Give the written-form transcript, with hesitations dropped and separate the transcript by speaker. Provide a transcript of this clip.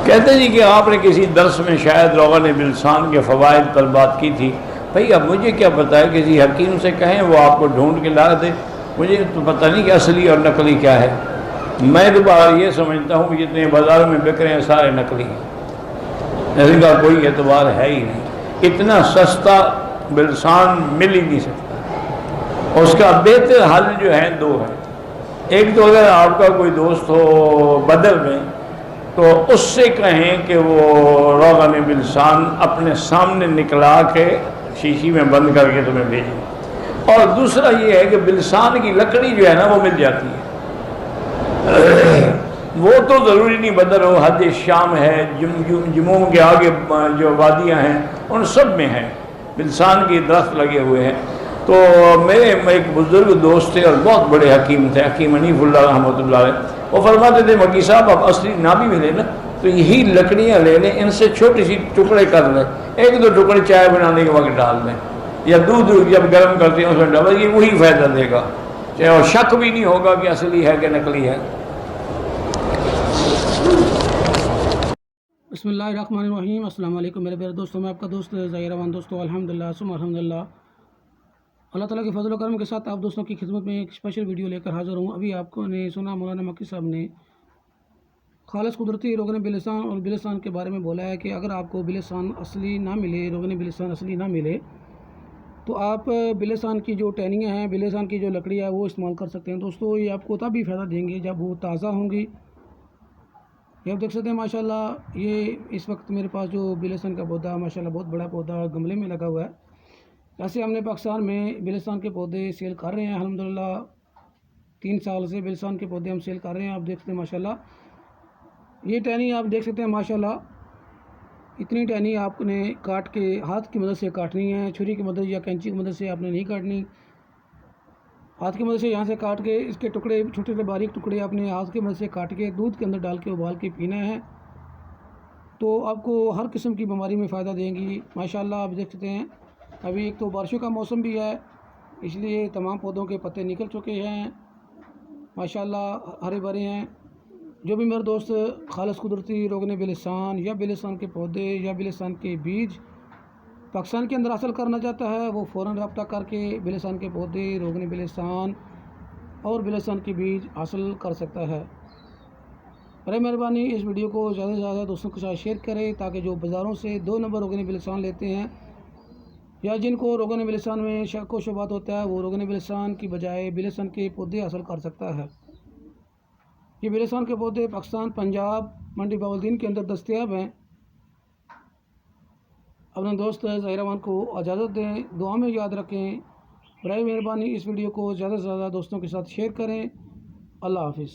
Speaker 1: کہتے جی کہ آپ نے کسی درس میں شاید روغن بلسان کے فوائد پر بات کی تھی. بھئی اب مجھے کیا پتہ ہے، کسی حکیم سے کہیں وہ آپ کو ڈھونڈ کے لا دے، مجھے تو پتہ نہیں کہ اصلی اور نقلی کیا ہے. میں تو یہ سمجھتا ہوں کہ جتنے بازاروں میں بک رہے ہیں سارے نقلی ہیں، اس کا کوئی اعتبار ہے ہی نہیں. اتنا سستا بلسان مل ہی نہیں سکتا. اس کا بہتر حل جو ہے دو ہے. ایک تو اگر آپ کا کوئی دوست ہو بدر میں تو اس سے کہیں کہ وہ روغن بلسان اپنے سامنے نکلا کے شیشی میں بند کر کے تمہیں بھیجیں. اور دوسرا یہ ہے کہ بلسان کی لکڑی جو ہے نا وہ مل جاتی ہے. وہ تو ضروری نہیں بدر ہو، حد شام ہے، جموم کے آگے جو وادیاں ہیں ان سب میں ہیں بلسان کے درخت لگے ہوئے ہیں. تو میرے ایک بزرگ دوست تھے اور بہت بڑے حکیم تھے، حکیم حنیف اللہ رحمۃ اللہ علیہ. وہ فرماتے تھے مکی صاحب آپ اصلی نہ بھی ملے نا تو یہی لکڑیاں لے لیں، ان سے چھوٹی سی ٹکڑے کر لیں، ایک دو ٹکڑے چائے بنانے کے وقت ڈال دیں یا دودھ جب گرم کرتے ہیں اس میں ڈال، یہ وہی فائدہ دے گا، اور شک بھی نہیں ہوگا کہ اصلی ہے کہ نقلی ہے.
Speaker 2: بسم اللہ الرحمن الرحیم. السلام علیکم میرے پیارے دوستوں، میں آپ کا دوست ظاہر امان. دوستوں الحمدللہ ثم الحمدللہ، اللہ تعالیٰ کے فضل و کرم کے ساتھ آپ دوستوں کی خدمت میں ایک اسپیشل ویڈیو لے کر حاضر ہوں. ابھی آپ کو نے سنا مولانا مکی صاحب نے خالص قدرتی روغن بلسان اور بلسان کے بارے میں بولا ہے کہ اگر آپ کو بلسان اصلی نہ ملے، روغن بلسان اصلی نہ ملے تو آپ بلسان کی جو ٹہنیاں ہیں، بلسان کی جو لکڑی ہے وہ استعمال کر سکتے ہیں. دوستوں یہ آپ کو تب بھی فائدہ دیں گے جب وہ تازہ ہوں گی. یہ آپ دیکھ سکتے ہیں ماشاءاللہ، یہ اس وقت میرے پاس جو بلسان کا پودا ماشاءاللہ بہت بڑا پودا گملے میں لگا ہوا ہے. ایسے ہم نے پاکستان میں بلسان کے پودے سیل کر رہے ہیں الحمدللہ. 3 سال سے بلسان کے پودے ہم سیل کر رہے ہیں. آپ دیکھ سکتے ہیں ماشاءاللہ یہ ٹہنی آپ دیکھ سکتے ہیں ماشاءاللہ. اتنی ٹہنی آپ نے کاٹ کے ہاتھ کی مدد سے کاٹنی ہے، چھری کی مدد یا کینچی کی مدد سے آپ نے نہیں کاٹنی. ہاتھ کی مدد سے یہاں سے کاٹ کے اس کے ٹکڑے چھوٹے سے باریک ٹکڑے آپ نے ہاتھ کی مدد سے کاٹ کے دودھ کے اندر ڈال کے ابال کے پینا ہے تو آپ کو ہر قسم کی بیماری میں فائدہ دیں گی ماشاءاللہ. آپ دیکھ سکتے ہیں ابھی ایک تو بارشوں کا موسم بھی ہے، اس لیے تمام پودوں کے پتے نکل چکے ہیں ماشاءاللہ، ہرے بھرے ہیں. جو بھی میرے دوست خالص قدرتی روغن بلسان یا بلسان کے پودے یا بلسان کے بیج پاکستان کے اندر حاصل کرنا چاہتا ہے وہ فوراً رابطہ کر کے بلسان کے پودے، روغن بلسان اور بلسان کے بیج حاصل کر سکتا ہے. برائے مہربانی اس ویڈیو کو زیادہ سے زیادہ دوستوں کے ساتھ شیئر کریں تاکہ جو بازاروں سے 2 نمبر روغن بلسان لیتے ہیں یا جن کو روغن بلسان میں شک و شبہات ہوتا ہے وہ روغن بلسان کی بجائے بلسان کے پودے حاصل کر سکتا ہے. یہ بلسان کے پودے پاکستان، پنجاب، منڈی بہاولدین کے اندر دستیاب ہیں. اپنے دوست ظاہر امان کو اجازت دیں، دعا میں یاد رکھیں. برائے مہربانی اس ویڈیو کو زیادہ سے زیادہ دوستوں کے ساتھ شیئر کریں. اللہ حافظ.